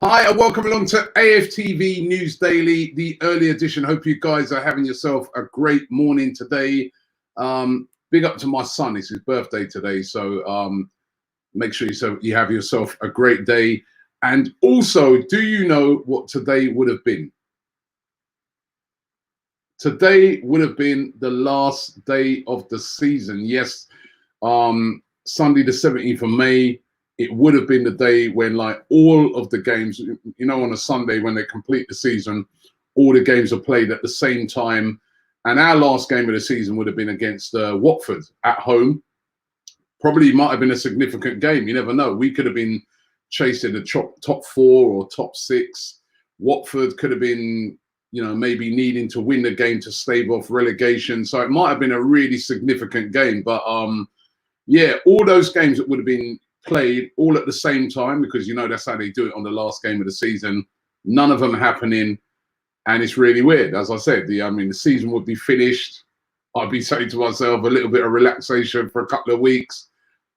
Hi, and welcome along to AFTV News Daily, the early edition. Hope you guys are having yourself a great morning today. Big up to my son. It's his birthday today, so make sure you have yourself a great day. And also, do you know what today would have been? Today would have been the last day of the season. Yes, Sunday the 17th of May. It would have been the day when, like, all of the games, you know, on a Sunday when they complete the season, all the games are played at the same time. And our last game of the season would have been against Watford at home. Probably might have been a significant game. You never know. We could have been chasing the top four or top six. Watford could have been, you know, maybe needing to win the game to stave off relegation. So it might have been a really significant game. But yeah, all those games that would have been played all at the same time, because you know that's how they do it on the last game of the season. None of them happening, and it's really weird. As I said, the season would be finished. I'd be saying to myself a little bit of relaxation for a couple of weeks,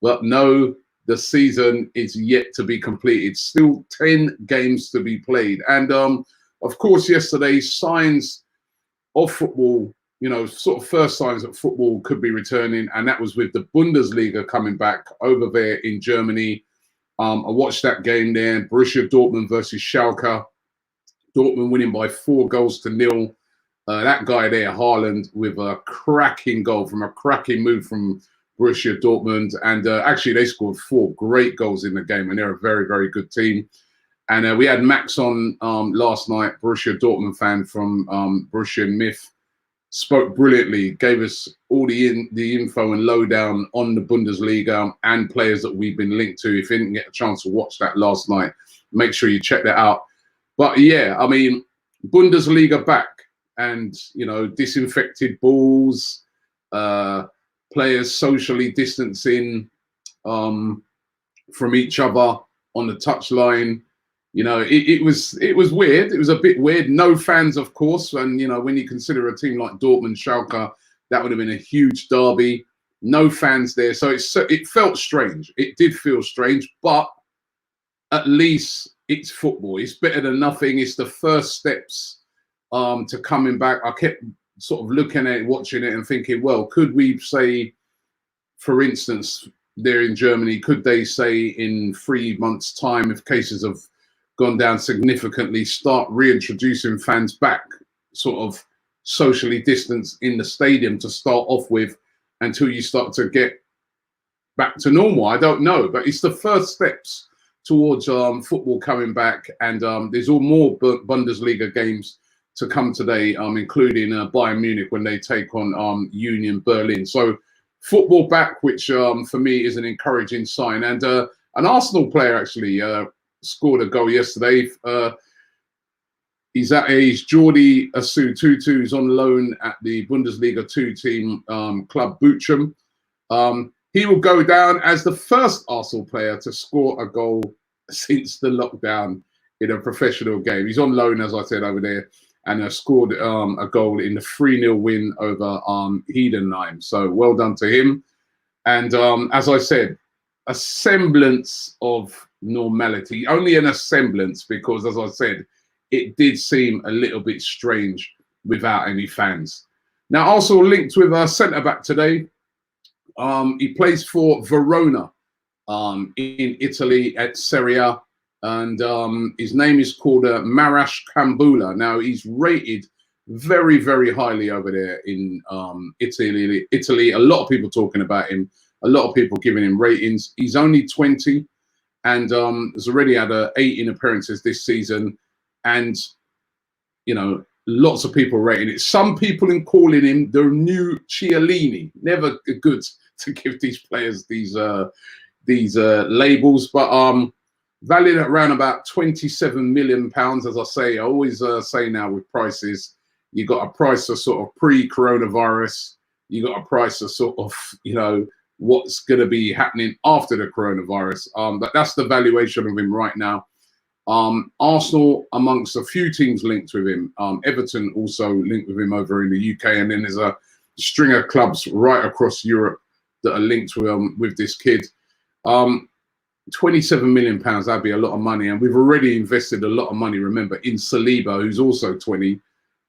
but no, the season is yet to be completed. Still 10 games to be played, and of course, yesterday signs of football. You know, sort of first signs that football could be returning, and that was with the Bundesliga coming back over there in Germany. I watched that game there, Borussia Dortmund versus Schalke. Dortmund winning by 4-0. That guy there, Haaland, with a cracking goal from a cracking move from Borussia Dortmund. And actually, they scored 4 great goals in the game, and they're a very, very good team. And we had Max on last night, Borussia Dortmund fan from Borussia Myth. Spoke brilliantly, gave us all the info and lowdown on the Bundesliga and players that we've been linked to. If you didn't get a chance to watch that last night, make sure you check that out. But yeah, I mean, Bundesliga back, and you know, disinfected balls, players socially distancing from each other on the touchline. You know, it was weird. It was a bit weird. No fans, of course. And, you know, when you consider a team like Dortmund, Schalke, that would have been a huge derby. No fans there. So it felt strange. It did feel strange. But at least it's football. It's better than nothing. It's the first steps to coming back. I kept sort of looking at it, watching it and thinking, well, could we say, for instance, there in Germany, could they say in 3 months' time, if cases have gone down significantly, start reintroducing fans back, sort of socially distanced in the stadium to start off with, until you start to get back to normal? I don't know, but it's the first steps towards football coming back. And there's all more Bundesliga games to come today, including Bayern Munich when they take on Union Berlin. So football back, which for me is an encouraging sign. And an Arsenal player actually scored a goal yesterday. He's Jordi Asu Tutu, who's on loan at the Bundesliga 2 team, Club Bochum. He will go down as the first Arsenal player to score a goal since the lockdown in a professional game. He's on loan, as I said, over there, and scored a goal in the 3-0 win over Heidenheim. So well done to him. And as I said, a semblance of normality, only a semblance, because as I said, it did seem a little bit strange without any fans. Now, also linked with a centre-back today. He plays for Verona in Italy at Serie A, and his name is called Marash Kambula. Now, he's rated very, very highly over there in Italy. A lot of people talking about him. A lot of people giving him ratings. He's only 20 and has already had 18 appearances this season. And, you know, lots of people rating it. Some people in calling him the new Chiellini. Never good to give these players these labels, but valued at around about £27 million. As I say, I always say now with prices, you got a price of sort of pre-coronavirus. You got a price of sort of, you know, what's going to be happening after the coronavirus. But that's the valuation of him right now. Arsenal amongst a few teams linked with him. Everton also linked with him over in the UK, and then there's a string of clubs right across Europe that are linked with this kid. £27 million, that'd be a lot of money. And we've already invested a lot of money, remember, in Saliba, who's also 20.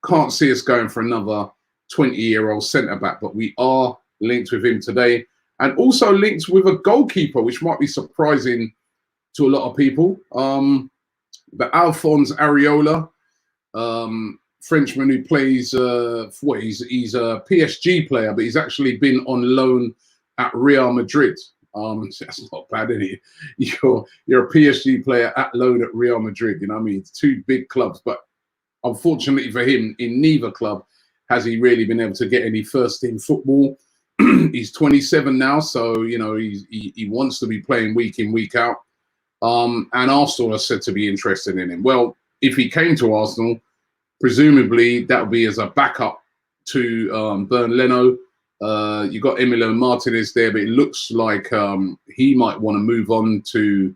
Can't see us going for another 20-year-old centre-back, but we are linked with him today. And also linked with a goalkeeper, which might be surprising to a lot of people. But Alphonse Areola, Frenchman who plays, he's a PSG player, but he's actually been on loan at Real Madrid. That's not bad, is it? You're a PSG player at loan at Real Madrid, you know what I mean? It's two big clubs, but unfortunately for him, in neither club has he really been able to get any first-team football. He's 27 now, so, you know, he wants to be playing week in, week out. And Arsenal are said to be interested in him. Well, if he came to Arsenal, presumably that would be as a backup to Bernd Leno. You got Emiliano Martinez there, but it looks like he might want to move on to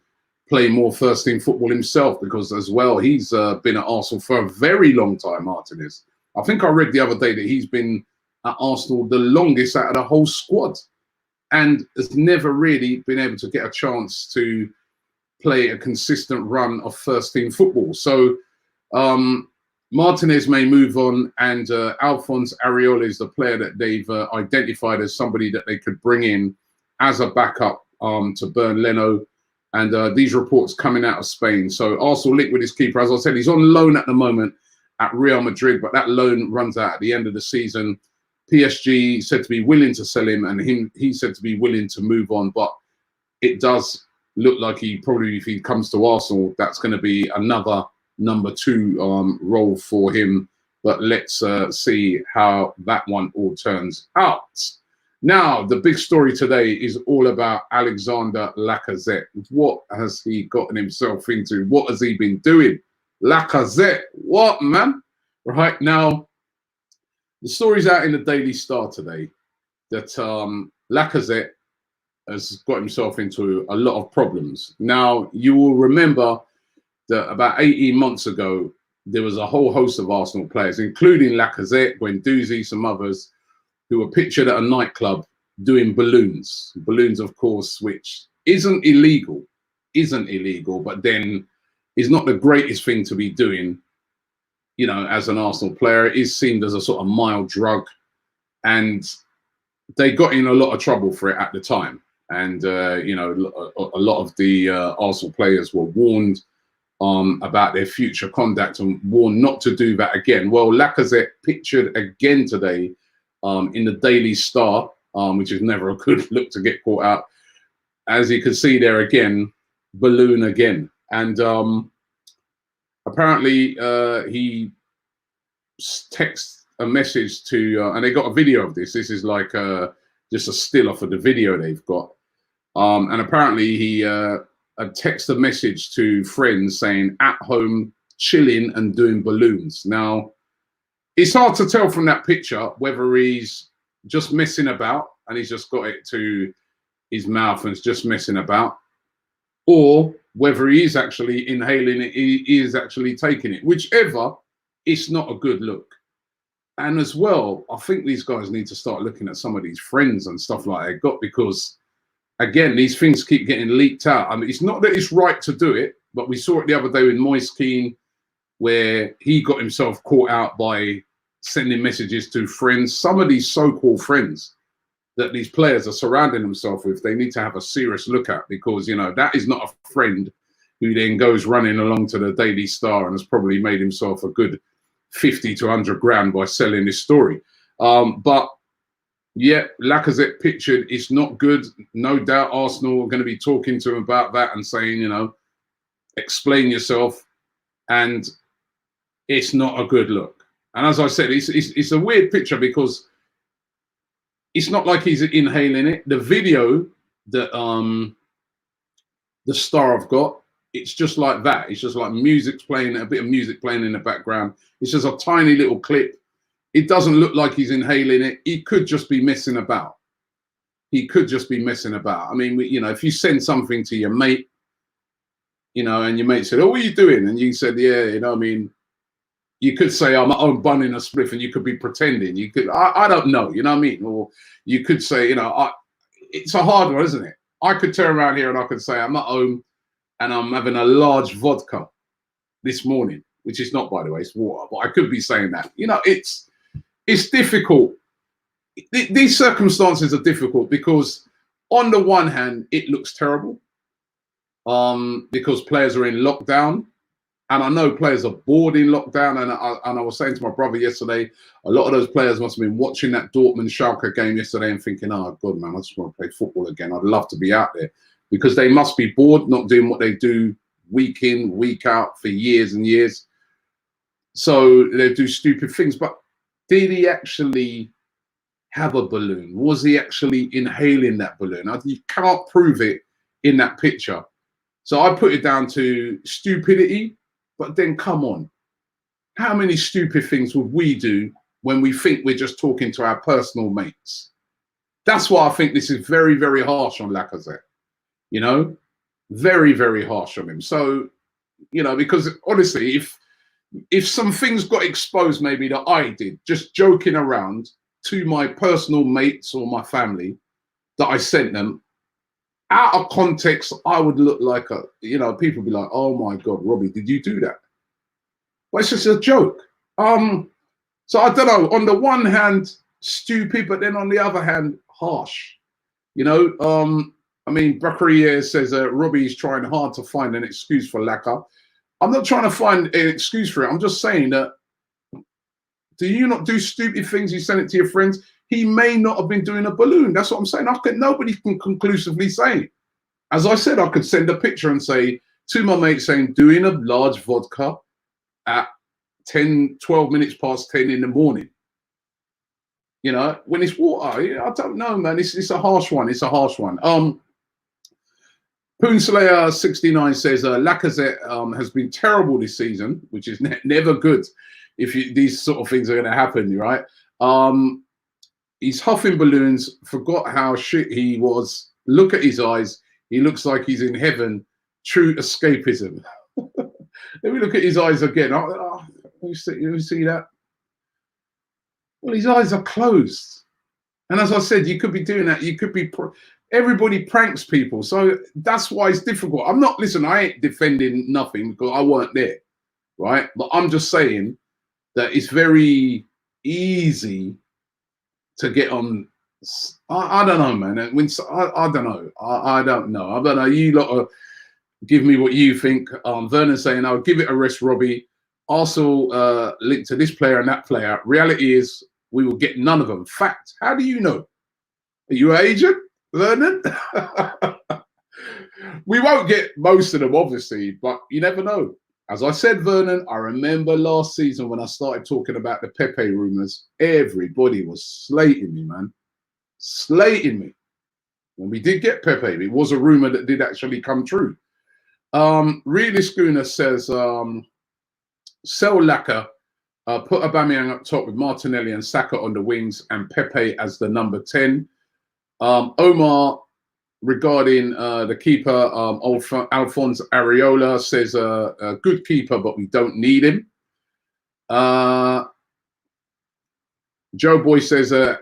play more first-team football himself, because as well, he's been at Arsenal for a very long time, Martinez. I think I read the other day that he's been at Arsenal the longest out of the whole squad and has never really been able to get a chance to play a consistent run of first-team football. So Martinez may move on, and Alphonse Areola is the player that they've identified as somebody that they could bring in as a backup to Bernd Leno. And these reports coming out of Spain. So Arsenal linked with his keeper. As I said, he's on loan at the moment at Real Madrid, but that loan runs out at the end of the season. PSG said to be willing to sell him, and he said to be willing to move on. But it does look like he probably, if he comes to Arsenal, that's going to be another number 2 role for him. But let's see how that one all turns out. Now, the big story today is all about Alexander Lacazette. What has he gotten himself into? What has he been doing? Lacazette, what, man? Right now, the story's out in the Daily Star today that Lacazette has got himself into a lot of problems. Now, you will remember that about 18 months ago, there was a whole host of Arsenal players, including Lacazette, Guendouzi, some others, who were pictured at a nightclub doing balloons. Balloons, of course, which isn't illegal, but then is not the greatest thing to be doing, you know, as an Arsenal player. It is seen as a sort of mild drug, and they got in a lot of trouble for it at the time. And, you know, a lot of the Arsenal players were warned about their future conduct and warned not to do that again. Well, Lacazette pictured again today in the Daily Star, which is never a good look to get caught out. As you can see there again, balloon again. And apparently he texted a message to, and they got a video of this. This is like just a still off of the video they've got. And apparently he texted a message to friends saying, at home, chilling and doing balloons. Now, it's hard to tell from that picture whether he's just messing about and he's just got it to his mouth and is just messing about, or whether he is actually inhaling it, he is actually taking it. Whichever, it's not a good look. And as well, I think these guys need to start looking at some of these friends and stuff like they got, because, again, these things keep getting leaked out. I mean, it's not that it's right to do it, but we saw it the other day with Moise Keane, where he got himself caught out by sending messages to friends. Some of these so-called friends that these players are surrounding themselves with, they need to have a serious look at, because, you know, that is not a friend who then goes running along to the Daily Star and has probably made himself a good 50 to 100 grand by selling this story. But yeah, Lacazette pictured, it's not good. No doubt Arsenal are going to be talking to him about that and saying, you know, explain yourself. And it's not a good look. And as I said, it's a weird picture, because it's not like he's inhaling it. The video that the Star have got, it's just like that. It's just like music's playing, a bit of music playing in the background. It's just a tiny little clip. It doesn't look like he's inhaling it. He could just be messing about. He could just be messing about. I mean, you know, if you send something to your mate, you know, and your mate said, "Oh, what are you doing?" And you said, "Yeah, you know, I mean," you could say, "I'm bunning a spliff," and you could be pretending. You could, I don't know, you know what I mean? Or you could say, you know, it's a hard one, isn't it? I could turn around here and I could say I'm at home and I'm having a large vodka this morning, which is not, by the way, it's water, but I could be saying that. You know, it's difficult. These circumstances are difficult because on the one hand, it looks terrible because players are in lockdown. And I know players are bored in lockdown. And I was saying to my brother yesterday, a lot of those players must have been watching that Dortmund Schalke game yesterday and thinking, oh, God, man, I just want to play football again. I'd love to be out there, because they must be bored, not doing what they do week in, week out for years and years. So they do stupid things. But did he actually have a balloon? Was he actually inhaling that balloon? You can't prove it in that picture. So I put it down to stupidity. But then come on, how many stupid things would we do when we think we're just talking to our personal mates? That's why I think this is very, very harsh on Lacazette. You know, very, very harsh on him. So, you know, because honestly, if some things got exposed maybe that I did, just joking around to my personal mates or my family that I sent them, out of context, I would look like a, you know, people be like, oh my God, Robbie, did you do that? But it's just a joke. So I don't know, on the one hand, stupid, but then on the other hand, harsh. You know, I mean, Bakary says Robbie's trying hard to find an excuse for Laka. I'm not trying to find an excuse for it. I'm just saying that, do you not do stupid things? You send it to your friends. He may not have been doing a balloon. That's what I'm saying. Nobody can conclusively say. As I said, I could send a picture and say to my mate saying, doing a large vodka at 12 minutes past 10 in the morning. You know, when it's water, I don't know, man. It's a harsh one. It's a harsh one. Poonslayer 69 says Lacazette has been terrible this season, which is never good if these sort of things are going to happen, right? He's huffing balloons, forgot how shit he was. Look at his eyes. He looks like he's in heaven. True escapism. Let me look at his eyes again. You see that? Well, his eyes are closed. And as I said, you could be doing that. You could be... Everybody pranks people. So that's why it's difficult. I'm not... Listen, I ain't defending nothing because I weren't there, right? But I'm just saying that it's very easy to get on. I don't know, man. I don't know. I don't know. I don't know. You lot give me what you think. Vernon saying, I'll give it a rest, Robbie. Arsenal linked to this player and that player. Reality is we will get none of them. Fact. How do you know? Are you an agent, Vernon? We won't get most of them, obviously, but you never know. As I said, Vernon, I remember last season when I started talking about the Pepe rumours, everybody was slating me, man. Slating me. When we did get Pepe, it was a rumour that did actually come true. Really Schooner says, sell Laka, put Aubameyang up top with Martinelli and Saka on the wings and Pepe as the number 10. Omar, regarding the keeper, Alphonse Areola says a good keeper, but we don't need him. Joe Boy says the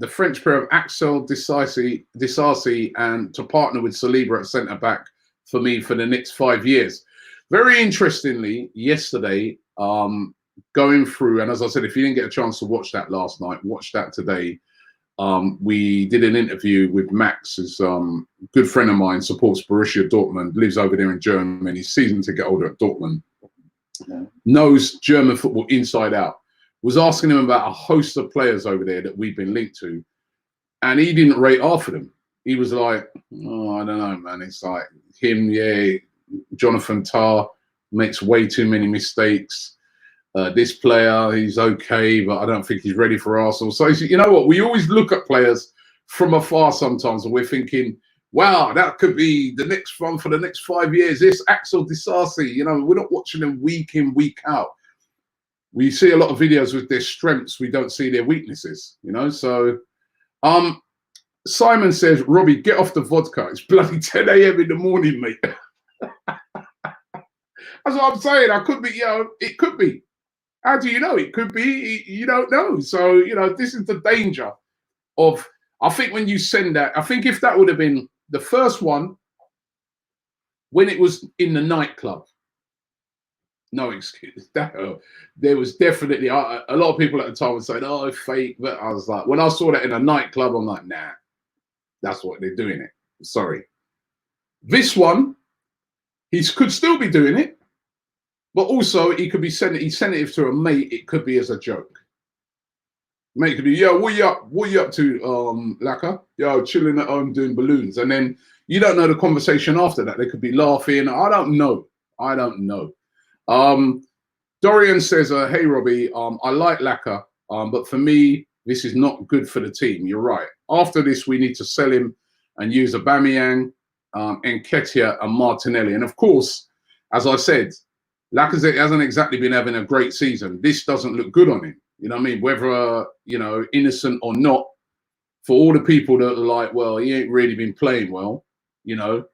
French pair of Axel Disasi and to partner with Saliba at centre back for me for the next 5 years. Very interestingly, yesterday, going through, and as I said, if you didn't get a chance to watch that last night, watch that today. We did an interview with Max, who's a good friend of mine, supports Borussia Dortmund, lives over there in Germany, season ticket holder at Dortmund, knows German football inside out. Was asking him about a host of players over there that we've been linked to, and he didn't rate half of them. He was like, oh, I don't know, man. It's like him, yeah, Jonathan Tah makes way too many mistakes. This player, he's okay, but I don't think he's ready for Arsenal. So you know what? We always look at players from afar sometimes, and we're thinking, wow, that could be the next one for the next 5 years. This Axel Disasi, you know, we're not watching them week in, week out. We see a lot of videos with their strengths. We don't see their weaknesses, you know. So Simon says, Robbie, get off the vodka. It's bloody 10 a.m. in the morning, mate. That's what I'm saying. I could be, you know, it could be. How do you know? It could be, you don't know. So, you know, this is the danger of, I think when you send that, I think if that would have been the first one, when it was in the nightclub, no excuse. There was definitely a lot of people at the time were saying, "Oh, fake." But I was like, when I saw that in a nightclub, I'm like, nah, that's what they're doing it. Sorry. This one, he could still be doing it, but also he could be sensitive to a mate. It could be as a joke. Mate could be, yo, what you up? What you up to, Lacquer? Yo, chilling at home doing balloons. And then you don't know the conversation after that. They could be laughing. I don't know. I don't know. Dorian says, hey, Robbie, I like Lacquer, but for me, this is not good for the team. You're right. After this, we need to sell him and use Aubameyang, Nketiah and Martinelli. And of course, as I said, Lacazette hasn't exactly been having a great season. This doesn't look good on him. You know what I mean? Whether, you know, innocent or not, for all the people that are like, well, he ain't really been playing well, you know,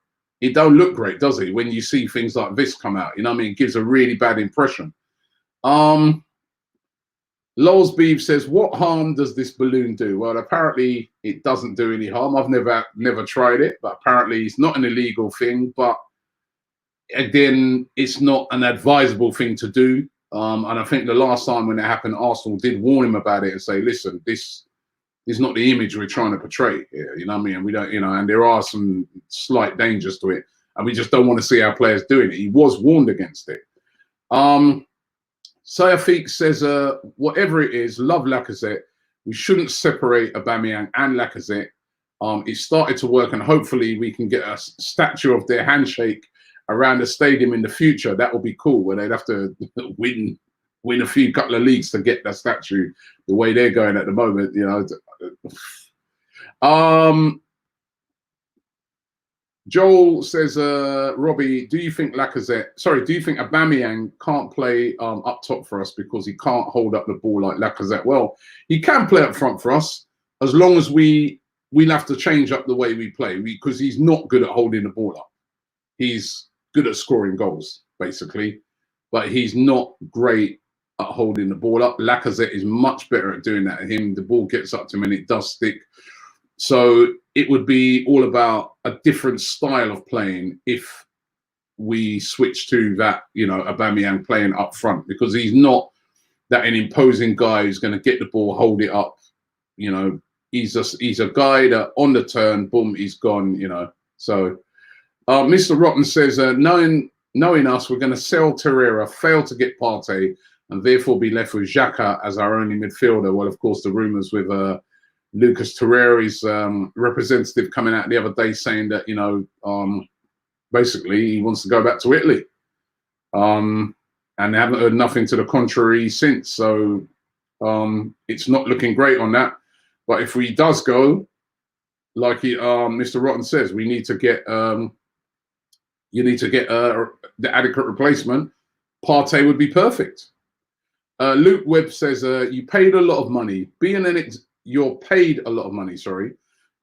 it don't look great, does he? When you see things like this come out, you know what I mean? It gives a really bad impression. Lols Beeve says, what harm does this balloon do? Well, apparently it doesn't do any harm. I've never tried it, but apparently it's not an illegal thing. But again, it's not an advisable thing to do. And I think the last time when it happened, Arsenal did warn him about it and say, listen, this is not the image we're trying to portray here. You know what I mean? And we don't, you know, and there are some slight dangers to it. And we just don't want to see our players doing it. He was warned against it. Sayafik says, whatever it is, love Lacazette. We shouldn't separate Aubameyang and Lacazette. It started to work, and hopefully we can get a statue of their handshake around the stadium in the future. That would be cool, where they'd have to win a couple of leagues to get that statue the way they're going at the moment, you know. Joel says, Robbie, do you think Aubameyang can't play up top for us because he can't hold up the ball like Lacazette? Well, he can play up front for us as long as we'll have to change up the way we play, because he's not good at holding the ball up. He's good at scoring goals, basically, but he's not great at holding the ball up. Lacazette is much better at doing that. The ball gets up to him and it does stick. So it would be all about a different style of playing if we switch to that, you know, Aubameyang playing up front, because he's not that an imposing guy who's going to get the ball, hold it up. You know, he's a guy that on the turn, boom, he's gone, you know. So Mr. Rotten says, knowing us, we're going to sell Torreira, fail to get Partey, and therefore be left with Xhaka as our only midfielder. Well, of course, the rumours with Lucas Torreira's representative coming out the other day saying that, you know, basically he wants to go back to Italy. And they haven't heard nothing to the contrary since. So it's not looking great on that. But if he does go, like Mr. Rotten says, we need to get the adequate replacement. Partey would be perfect. Luke Webb says, you paid a lot of money. You're paid a lot of money, sorry.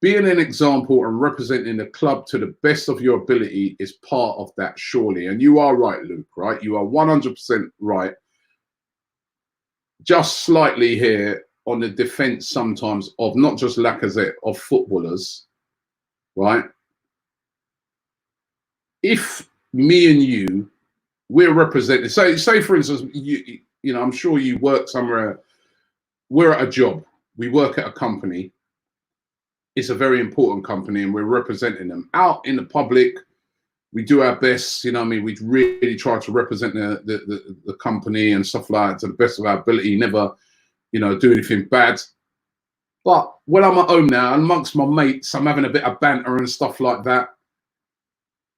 Being an example and representing the club to the best of your ability is part of that, surely. And you are right, Luke, right? You are 100% right. Just slightly here on the defence sometimes of not just Lacazette, of footballers, right? If me and you, we're represented, say for instance, you know, I'm sure you work somewhere, we're at a job. We work at a company. It's a very important company, and we're representing them out in the public. We do our best, you know what I mean? We really try to represent the company and stuff like that to the best of our ability, never, you know, do anything bad. But when I'm at home now, amongst my mates, I'm having a bit of banter and stuff like that.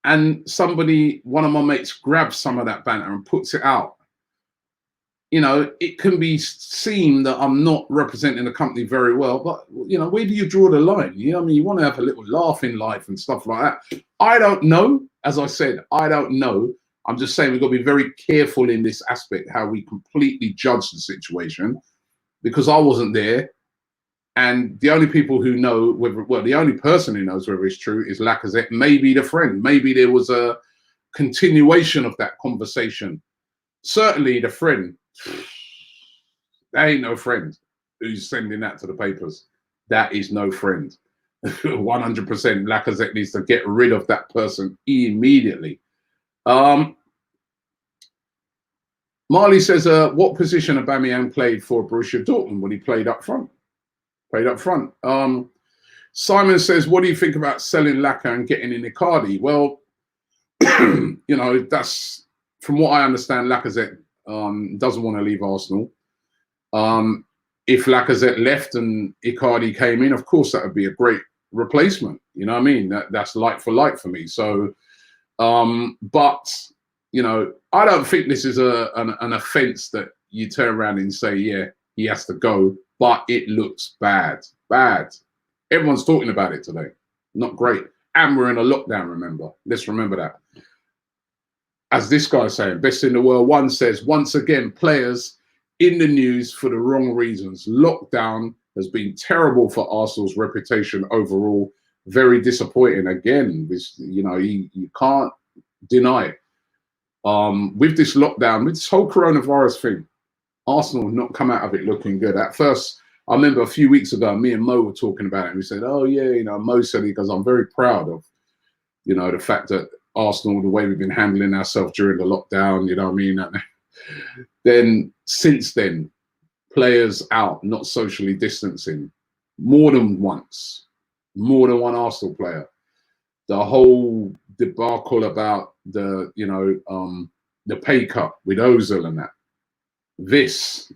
And one of my mates grabs some of that banter and puts it out. You know, it can be seen that I'm not representing the company very well, but, you know, where do you draw the line? You know what I mean? You want to have a little laugh in life and stuff like that. I don't know. As I said, I don't know. I'm just saying we've got to be very careful in this aspect, how we completely judge the situation, because I wasn't there. And the only people who know the only person who knows whether it's true is Lacazette, maybe the friend. Maybe there was a continuation of that conversation. Certainly the friend. There ain't no friend who's sending that to the papers. That is no friend. 100%. Lacazette needs to get rid of that person immediately. Marley says, what position Aubameyang played for Borussia Dortmund when he played up front? Played up front. Simon says, what do you think about selling Laka and getting in Icardi? Well, you know, that's, from what I understand, Lacazette doesn't want to leave Arsenal. If Lacazette left and Icardi came in, of course, that would be a great replacement. You know what I mean? That's like for like for me. So, but, you know, I don't think this is an offence that you turn around and say, yeah, he has to go, but it looks bad, bad. Everyone's talking about it today. Not great. And we're in a lockdown, remember. Let's remember that. As this guy's saying, best in the world, one says, once again, players in the news for the wrong reasons. Lockdown has been terrible for Arsenal's reputation overall. Very disappointing. Again, this, you know, you can't deny it. With this lockdown, with this whole coronavirus thing, Arsenal have not come out of it looking good. At first, I remember a few weeks ago, me and Mo were talking about it. And we said, oh, yeah, you know, Mo said it because I'm very proud of, you know, the fact that Arsenal, the way we've been handling ourselves during the lockdown, you know what I mean? Then, since then, players out, not socially distancing, more than once, more than one Arsenal player. The whole debacle about the, you know, the pay cut with Ozil and that. This,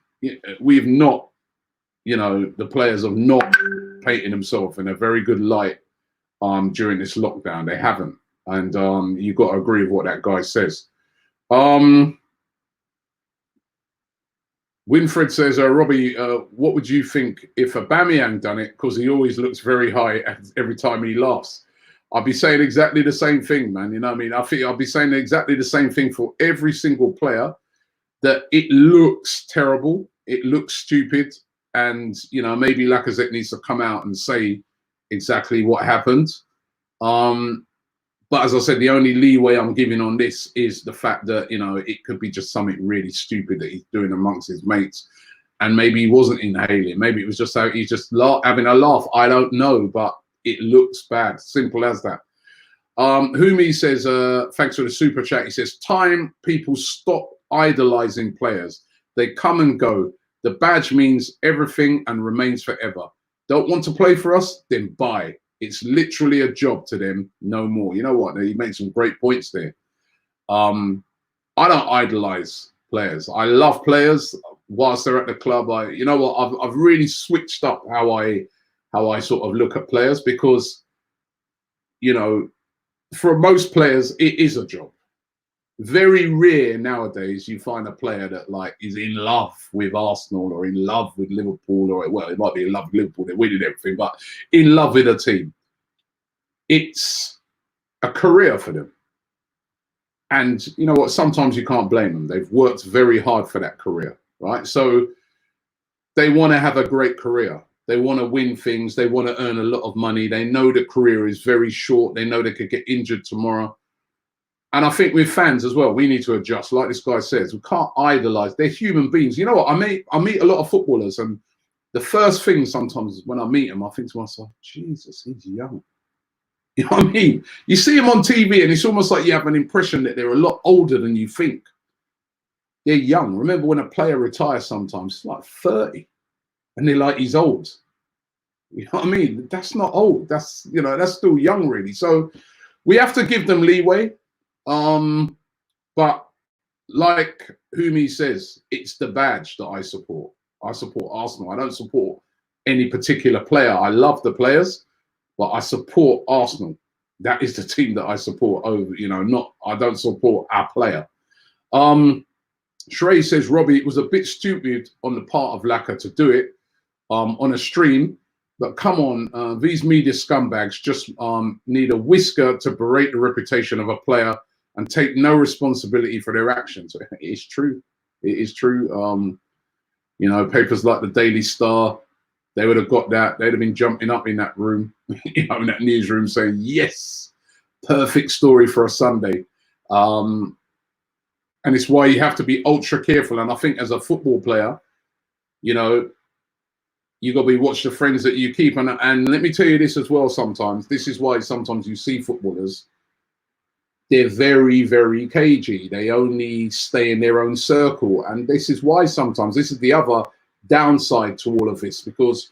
we've not, you know, the players have not painted themselves in a very good light during this lockdown. They haven't. And you've got to agree with what that guy says. Winfred says, Robbie, what would you think if Aubameyang done it? Because he always looks very high every time he laughs. I'd be saying exactly the same thing, man. You know what I mean? I think I'll be saying exactly the same thing for every single player, that it looks terrible. It looks stupid. And, you know, maybe Lacazette needs to come out and say exactly what happened. But as I said, the only leeway I'm giving on this is the fact that, you know, it could be just something really stupid that he's doing amongst his mates. And maybe he wasn't inhaling. Maybe it was just how he's just having a laugh. I don't know, but it looks bad. Simple as that. Humi says, thanks for the super chat. He says, time people stop idolizing players. They come and go. The badge means everything and remains forever. Don't want to play for us? Then buy. It's literally a job to them, no more. You know what? He made some great points there. I don't idolize players. I love players whilst they're at the club. You know what? I've really switched up how I sort of look at players, because, you know, for most players, it is a job. Very rare nowadays you find a player that like is in love with Arsenal or in love with Liverpool, or, well, it might be in love with Liverpool, they're winning everything, but in love with a team. It's a career for them. And you know what? Sometimes you can't blame them. They've worked very hard for that career, right? So they want to have a great career. They want to win things. They want to earn a lot of money. They know the career is very short. They know they could get injured tomorrow. And I think with fans as well, we need to adjust. Like this guy says, we can't idolize. They're human beings. You know what? I meet a lot of footballers, and the first thing sometimes when I meet them, I think to myself, Jesus, he's young. You know what I mean? You see them on TV, and it's almost like you have an impression that they're a lot older than you think. They're young. Remember when a player retires sometimes, it's like 30, and they're like, he's old. You know what I mean? That's not old. That's, you know, that's still young, really. So we have to give them leeway. But like Humi says, it's the badge that I support. I support Arsenal. I don't support any particular player. I love the players, but I support Arsenal. That is the team that I support over, you know, I don't support our player. Shrey says, Robbie, it was a bit stupid on the part of Laka to do it on a stream, but come on, these media scumbags just need a whisker to berate the reputation of a player and take no responsibility for their actions. It is true. It is true. You know, papers like the Daily Star, they would have got that. They'd have been jumping up in that room, you know, in that newsroom saying, yes, perfect story for a Sunday. And it's why you have to be ultra careful. And I think as a football player, you know, You got to be watch the friends that you keep. And let me tell you this as well. Sometimes this is why sometimes you see footballers. They're very, very cagey. They only stay in their own circle, and this is why sometimes this is the other downside to all of this, because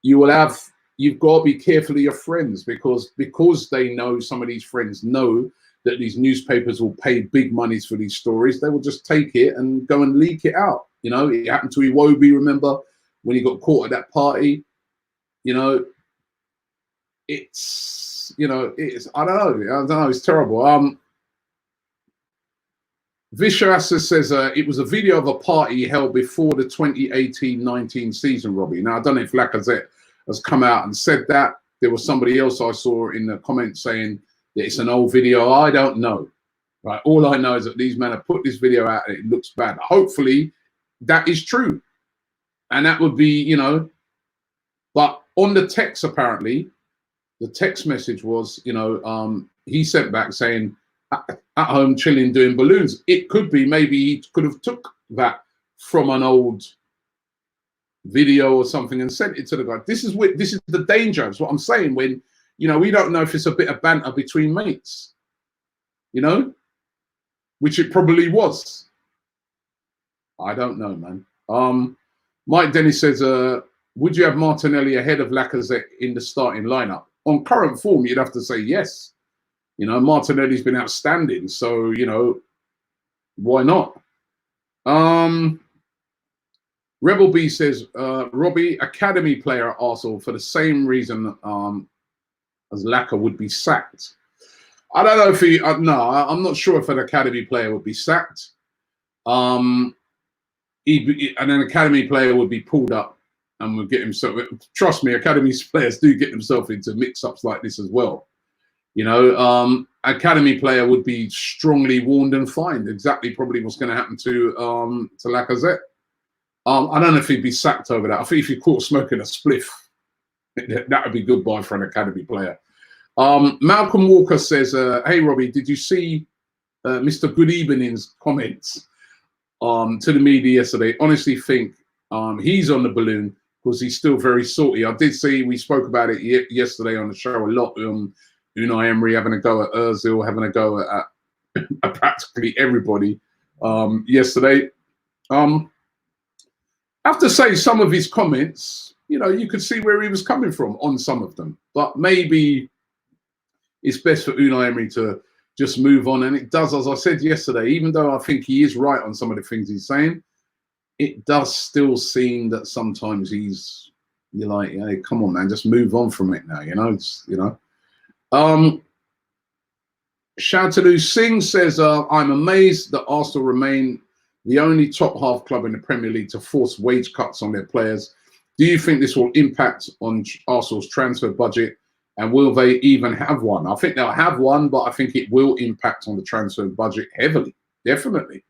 you've got to be careful of your friends, because they know, some of these friends know that these newspapers will pay big monies for these stories. They will just take it and go and leak it out. You know, it happened to Iwobi, remember, when he got caught at that party. You know, it's, you know, it's, I don't know, it's terrible. Vishasa says it was a video of a party held before the 2018-19 season, Robbie. Now, I don't know if Lacazette has come out and said that. There was somebody else I saw in the comments saying that it's an old video. I don't know. Right? All I know is that these men have put this video out and it looks bad. Hopefully, that is true. And that would be, you know, but on the text, apparently, the text message was, you know, he sent back saying, at home chilling doing balloons. It could be, maybe he could have took that from an old video or something and sent it to the guy. This is the danger. That's what I'm saying. When, you know, we don't know if it's a bit of banter between mates, you know, which it probably was. I don't know, man. Mike Dennis says, would you have Martinelli ahead of Lacazette in the starting lineup? On current form, you'd have to say yes. You know, Martinelli's been outstanding, so, you know, why not? Rebel B says, Robbie, academy player at Arsenal for the same reason as Lacazette would be sacked. I don't know if he, no, I'm not sure if an academy player would be sacked. And an academy player would be pulled up and would get himself, trust me, academy players do get themselves into mix-ups like this as well. You know, academy player would be strongly warned and fined. Exactly, probably what's going to happen to Lacazette. I don't know if he'd be sacked over that. I think if he caught smoking a spliff, that would be goodbye for an academy player. Malcolm Walker says, "Hey Robbie, did you see Mr. Good Evening's comments to the media yesterday? Honestly, think he's on the balloon because he's still very salty. I did see, we spoke about it yesterday on the show a lot. Unai Emery having a go at Ozil, having a go at practically everybody yesterday. I have to say, some of his comments, you know, you could see where he was coming from on some of them. But maybe it's best for Unai Emery to just move on. And it does, as I said yesterday, even though I think he is right on some of the things he's saying, it does still seem that sometimes you're like, hey, come on, man, just move on from it now, you know, you know. Shantanu Singh says, I'm amazed that Arsenal remain the only top half club in the Premier League to force wage cuts on their players. Do you think this will impact on Arsenal's transfer budget? And will they even have one? I think they'll have one, but I think it will impact on the transfer budget heavily, definitely.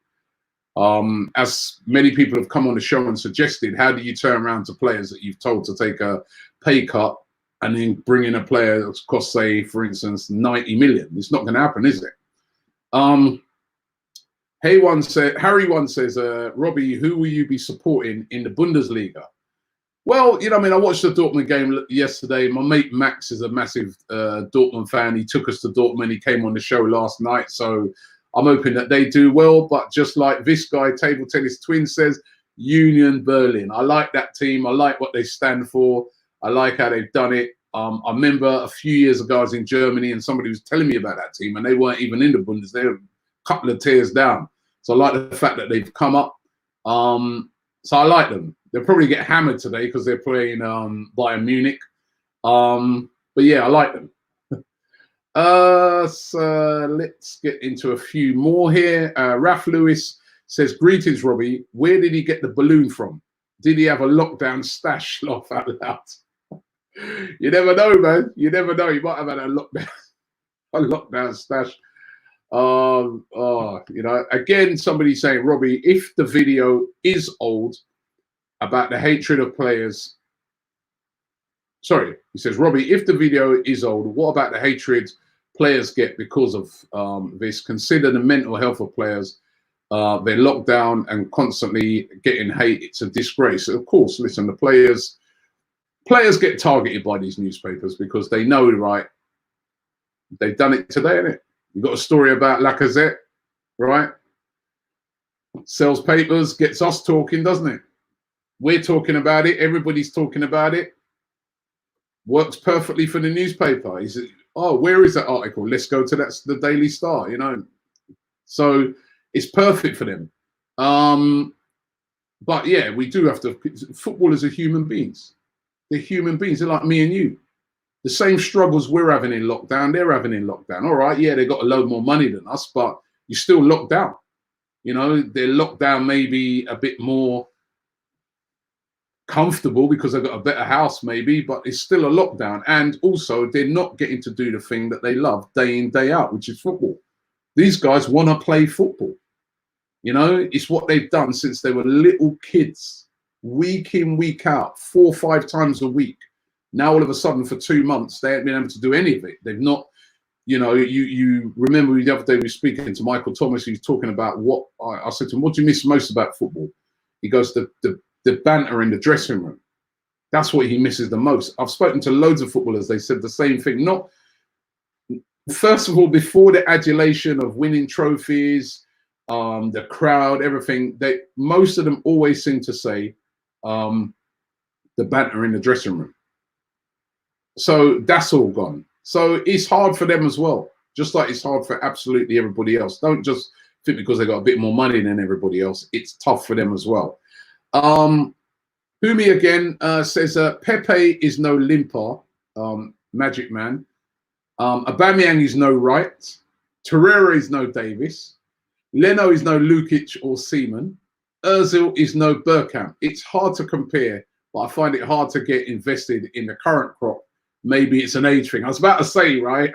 As many people have come on the show and suggested, how do you turn around to players that you've told to take a pay cut and then bring in a player that's cost, say, for instance, 90 million? It's not going to happen, is it? Harry one says, Robbie, who will you be supporting in the Bundesliga? Well, you know, I mean, I watched the Dortmund game yesterday. My mate Max is a massive Dortmund fan. He took us to Dortmund. He came on the show last night. So I'm hoping that they do well. But just like this guy, Table Tennis Twin, says, Union Berlin. I like that team. I like what they stand for. I like how they've done it. I remember a few years ago, I was in Germany and somebody was telling me about that team and they weren't even in the Bundesliga. They were a couple of tiers down. So I like the fact that they've come up. So I like them. They'll probably get hammered today because they're playing Bayern Munich. But yeah, I like them. So let's get into a few more here. Raf Lewis says, greetings, Robbie. Where did he get the balloon from? Did he have a lockdown stash? Laugh out loud. You never know, man. You never know. He might have had a lockdown stash. You know, again, somebody saying, Robbie, if the video is old about the hatred of players, sorry, he says, Robbie, if the video is old, what about the hatred players get because of this? Consider the mental health of players. They're locked down and constantly getting hate. It's a disgrace. Of course, listen, the players players get targeted by these newspapers because they know, right? They've done it today, innit? You've got a story about Lacazette, right? Sells papers, gets us talking, doesn't it? We're talking about it. Everybody's talking about it. Works perfectly for the newspaper. He said, oh, where is that article? Let's go to the Daily Star, you know. So it's perfect for them. But yeah, we do have to. Footballers are human beings. They're human beings. They're like me and you. The same struggles we're having in lockdown, they're having in lockdown. All right, yeah, they got a load more money than us, but you're still locked down. You know, they're locked down maybe a bit more comfortable because they've got a better house maybe, but it's still a lockdown. And also they're not getting to do the thing that they love day in, day out, which is football. These guys want to play football. You know, it's what they've done since they were little kids, week in, week out, 4 or 5 times a week. Now, all of a sudden, for 2 months, they haven't been able to do any of it. They've not, you know, you remember the other day we were speaking to Michael Thomas, he was talking about what, I said to him, what do you miss most about football? He goes, the banter in the dressing room. That's what he misses the most. I've spoken to loads of footballers. They said the same thing. Not, first of all, before the adulation of winning trophies, the crowd, everything, most of them always seem to say the banter in the dressing room. So that's all gone. So it's hard for them as well, just like it's hard for absolutely everybody else. Don't just think because they got a bit more money than everybody else, it's tough for them as well. Humi again says Pepe is no limper, Magic Man. Aubameyang is no Wright. Torreira is no Davis. Leno is no Lukic or Seaman. Ozil is no Bergkamp. It's hard to compare, but I find it hard to get invested in the current crop. Maybe it's an age thing. I was about to say, right?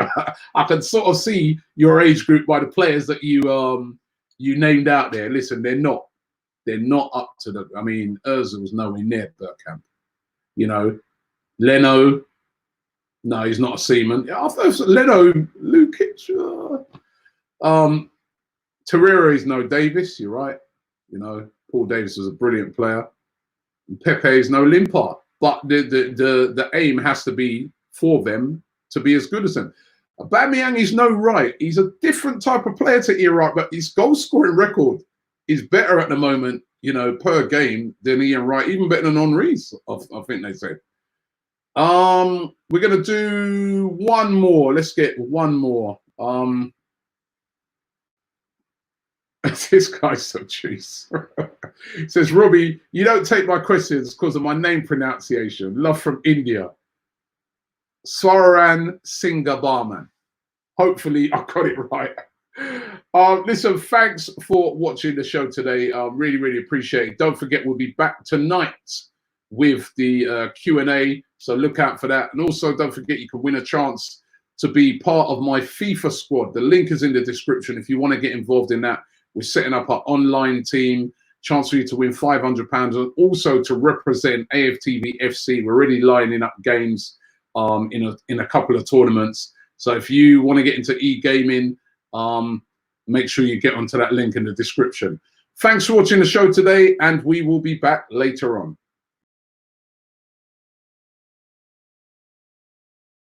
I can sort of see your age group by the players that you named out there. Listen, they're not up to the. I mean, Ozil's nowhere near Bergkamp. You know, Leno, no, he's not a Seaman. Yeah, I thought Leno, Lukic. Torreira is no Davis. You're right. You know, Paul Davis was a brilliant player. And Pepe is no Limpar. But the aim has to be for them to be as good as them. Aubameyang is no Wright. He's a different type of player to Ian Wright, but his goal scoring record is better at the moment, you know, per game than Ian Wright, even better than Henry's, I think they said. We're going to do one more. Let's get one more. This guy's so cheese. Says, Robbie, you don't take my questions because of my name pronunciation. Love from India. Swaran Singabarman. Hopefully I got it right. Listen, thanks for watching the show today. Really, really appreciate it. Don't forget, we'll be back tonight with the Q&A. So look out for that. And also don't forget, you can win a chance to be part of my FIFA squad. The link is in the description if you want to get involved in that. We're setting up our online team, chance for you to win £500 and also to represent AFTV FC. We're already lining up games in a couple of tournaments. So if you want to get into e-gaming, make sure you get onto that link in the description. Thanks for watching the show today, and we will be back later on.